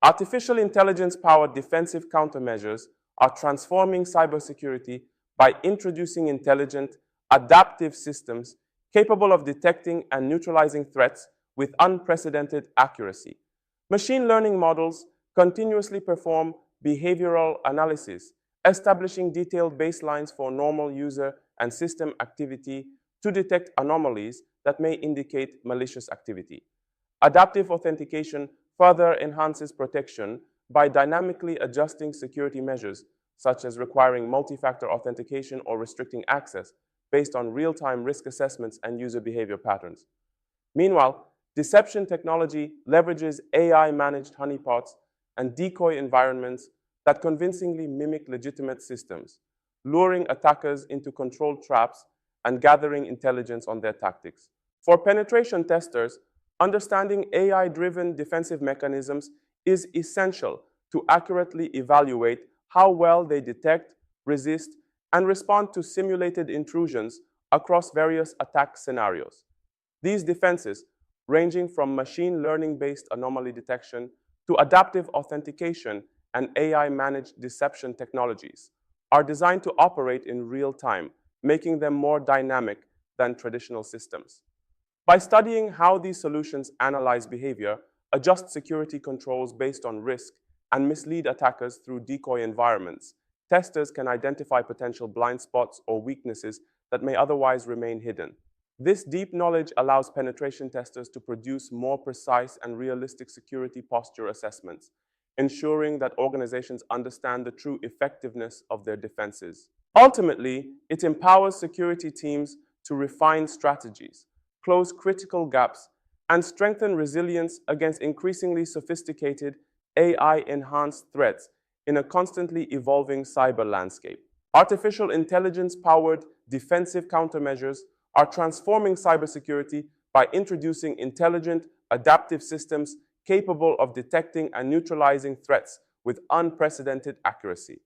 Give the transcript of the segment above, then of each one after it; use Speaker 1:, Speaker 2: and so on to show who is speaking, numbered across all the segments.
Speaker 1: Artificial intelligence-powered defensive countermeasures are transforming cybersecurity by introducing intelligent, adaptive systems capable of detecting and neutralizing threats with unprecedented accuracy. Machine learning models continuously perform behavioral analysis, establishing detailed baselines for normal user and system activity to detect anomalies that may indicate malicious activity. Adaptive authentication further enhances protection by dynamically adjusting security measures, such as requiring multi-factor authentication or restricting access based on real-time risk assessments and user behavior patterns. Meanwhile, deception technology leverages AI-managed honeypots and decoy environments that convincingly mimic legitimate systems, luring attackers into controlled traps and gathering intelligence on their tactics. For penetration testers, understanding AI-driven defensive mechanisms is essential to accurately evaluate how well they detect, resist, and respond to simulated intrusions across various attack scenarios. These defenses, ranging from machine learning-based anomaly detection to adaptive authentication and AI-managed deception technologies, are designed to operate in real time, making them more dynamic than traditional systems. By studying how these solutions analyze behavior, adjust security controls based on risk, and mislead attackers through decoy environments, testers can identify potential blind spots or weaknesses that may otherwise remain hidden. This deep knowledge allows penetration testers to produce more precise and realistic security posture assessments, ensuring that organizations understand the true effectiveness of their defenses. Ultimately, it empowers security teams to refine strategies, close critical gaps, and strengthen resilience against increasingly sophisticated AI-enhanced threats in a constantly evolving cyber landscape. Artificial intelligence-powered defensive countermeasures are transforming cybersecurity by introducing intelligent, adaptive systems capable of detecting and neutralizing threats with unprecedented accuracy.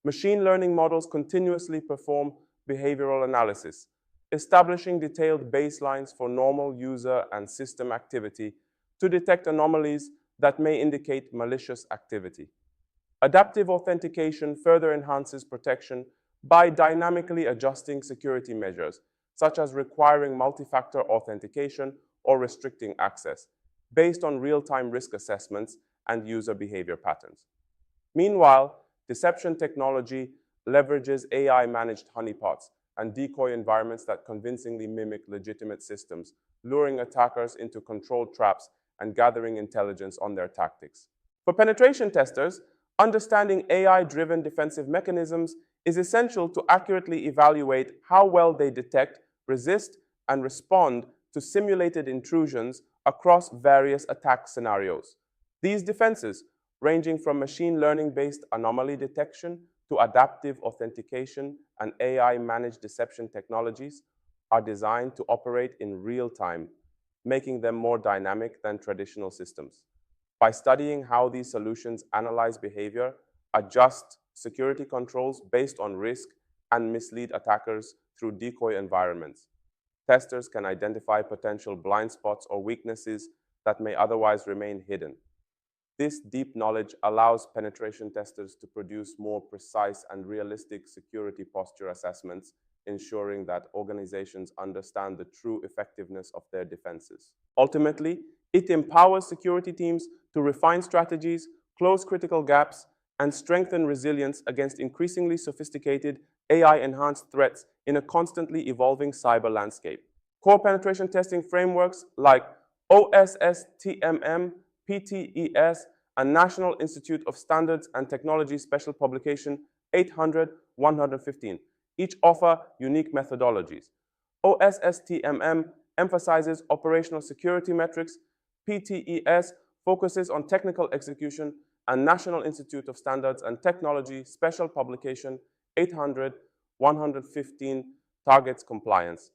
Speaker 1: Machine learning models continuously perform behavioral analysis, establishing detailed baselines for normal user and system activity to detect anomalies that may indicate malicious activity. Adaptive authentication further enhances protection by dynamically adjusting security measures, such as requiring multi-factor authentication or restricting access, based on real-time risk assessments and user behavior patterns. Meanwhile, deception technology leverages AI-managed honeypots and decoy environments that convincingly mimic legitimate systems, luring attackers into controlled traps and gathering intelligence on their tactics. For penetration testers, understanding AI-driven defensive mechanisms is essential to accurately evaluate how well they detect, resist, and respond to simulated intrusions across various attack scenarios. These defenses, ranging from machine learning-based anomaly detection to adaptive authentication and AI-managed deception technologies, are designed to operate in real time, making them more dynamic than traditional systems. By studying how these solutions analyze behavior, adjust security controls based on risk, and mislead attackers through decoy environments, testers can identify potential blind spots or weaknesses that may otherwise remain hidden. This deep knowledge allows penetration testers to produce more precise and realistic security posture assessments, ensuring that organizations understand the true effectiveness of their defenses. Ultimately, it empowers security teams to refine strategies, close critical gaps, and strengthen resilience against increasingly sophisticated AI-enhanced threats in a constantly evolving cyber landscape. Core penetration testing frameworks like OSSTMM, PTES, and National Institute of Standards and Technology Special Publication 800-115 each offer unique methodologies. OSSTMM emphasizes operational security metrics, PTES focuses on technical execution, and National Institute of Standards and Technology Special Publication 800-115 targets compliance.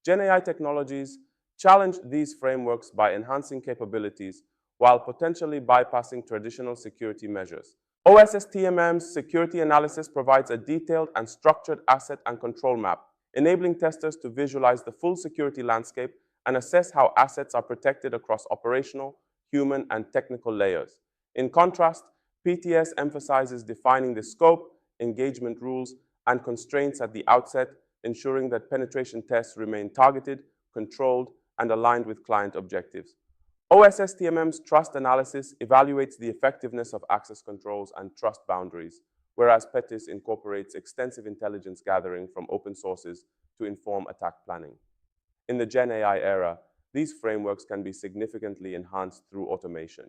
Speaker 1: GenAI technologies challenge these frameworks by enhancing capabilities while potentially bypassing traditional security measures. OSSTMM's security analysis provides a detailed and structured asset and control map, enabling testers to visualize the full security landscape and assess how assets are protected across operational, human, and technical layers. In contrast, PTS emphasizes defining the scope, engagement rules, and constraints at the outset, ensuring that penetration tests remain targeted, controlled, and aligned with client objectives. OSSTMM's trust analysis evaluates the effectiveness of access controls and trust boundaries, whereas PETIS incorporates extensive intelligence gathering from open sources to inform attack planning. In the GenAI era, these frameworks can be significantly enhanced through automation.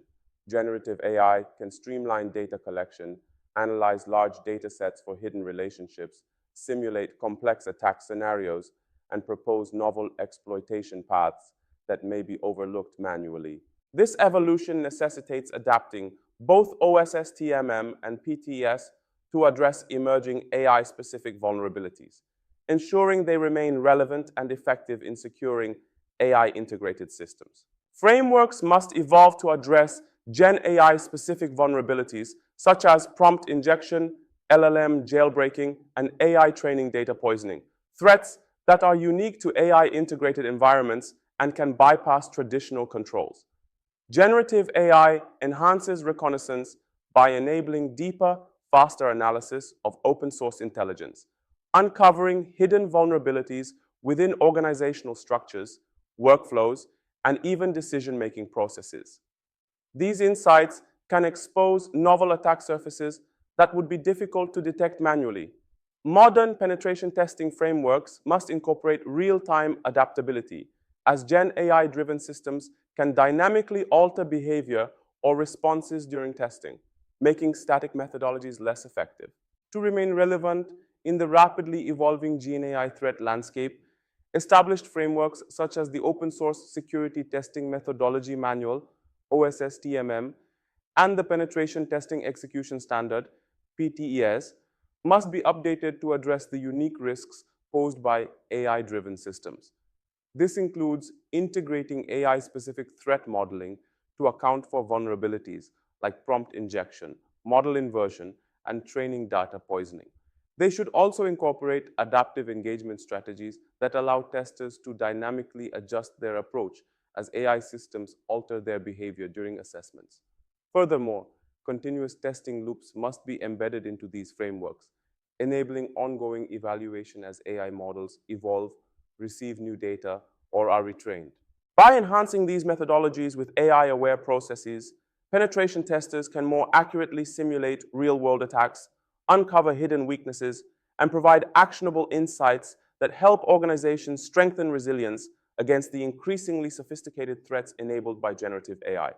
Speaker 1: Generative AI can streamline data collection, analyze large data sets for hidden relationships, simulate complex attack scenarios, and propose novel exploitation paths that may be overlooked manually. This evolution necessitates adapting both OSSTMM and PTS to address emerging AI-specific vulnerabilities, ensuring they remain relevant and effective in securing AI-integrated systems. Frameworks must evolve to address GenAI-specific vulnerabilities such as prompt injection, LLM jailbreaking, and AI training data poisoning, threats that are unique to AI-integrated environments and can bypass traditional controls. Generative AI enhances reconnaissance by enabling deeper, faster analysis of open-source intelligence, uncovering hidden vulnerabilities within organizational structures, workflows, and even decision-making processes. These insights can expose novel attack surfaces that would be difficult to detect manually. Modern penetration testing frameworks must incorporate real-time adaptability, as Gen AI-driven systems can dynamically alter behavior or responses during testing, making static methodologies less effective. To remain relevant in the rapidly evolving GenAI threat landscape, established frameworks such as the Open Source Security Testing Methodology Manual, OSSTMM, and the Penetration Testing Execution Standard, PTES, must be updated to address the unique risks posed by AI-driven systems. This includes integrating AI-specific threat modeling to account for vulnerabilities like prompt injection, model inversion, and training data poisoning. They should also incorporate adaptive engagement strategies that allow testers to dynamically adjust their approach as AI systems alter their behavior during assessments. Furthermore, continuous testing loops must be embedded into these frameworks, enabling ongoing evaluation as AI models evolve, receive new data, or are retrained. By enhancing these methodologies with AI-aware processes, penetration testers can more accurately simulate real-world attacks, uncover hidden weaknesses, and provide actionable insights that help organizations strengthen resilience against the increasingly sophisticated threats enabled by generative AI.